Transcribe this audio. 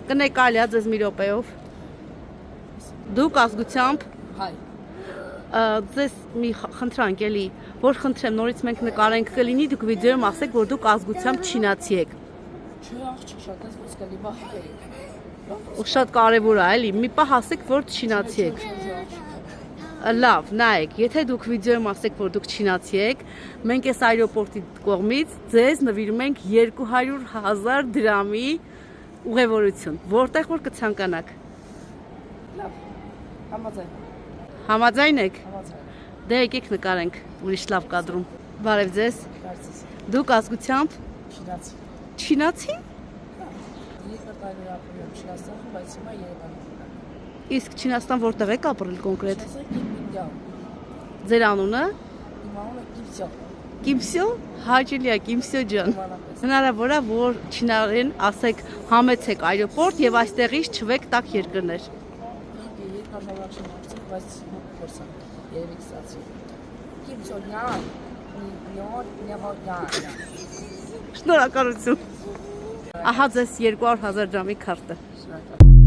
Կներկայացա ձեզ մի րոպեով։ Դուք ազգությամբ ձեզ մի խնդրանք էլի, որ խնդրեմ նորից մենք նկարենք կլինի, դուք վիդեոյում ասեք, որ դուք ազգությամբ չինացի եք։ Չէ, աղջիկ, շատ ես ոնց կլի բախտեի։ Ու շատ կարևոր է, էլի, մի պահ ասեք, որ չինացի եք։ Լավ, նայեք, եթե դուք վիդեոյում ասեք, որ դուք չինացի եք, մենք այս այրոպորտի կողմից ձեզ նվիրում ենք 200,000 դրամի ուղևորություն, որտեղ որ կցանկանաք։ Լավ, համաձայն։ Համաձայն եք։ Համաձայն։ Դե եկեք նկարենք ուրիշ լավ կադրում։ Բարև ձեզ։ Կարծես։ Դուք ազգությամբ Չինացի։ չինացի։ Երկրորդ տարի ապրում եմ Չինաստանում, բայց հիմա Երևանում եմ։ Իսկ Չինաստան որտեղ եք ապրել կոնկրետ։ Չինաստան Ձեր անունը։ Իմ անունը Կիմսյո։ Կիմսյո, հաճելի է Կիմսյո ջան։ Հնարավոր է, որ չինարեն ասեք համեցեք այրոպորտ եւ այստեղից չվեք տակ երկրներ։ Երկարժանակ չեմ բայց փորձեմ երևի կսացի։ Կիմսյոյան, նյոտ, Շնորհակալություն։ Ահա ձեզ 200,000 դրամի քարտը։ Շնորհակալ։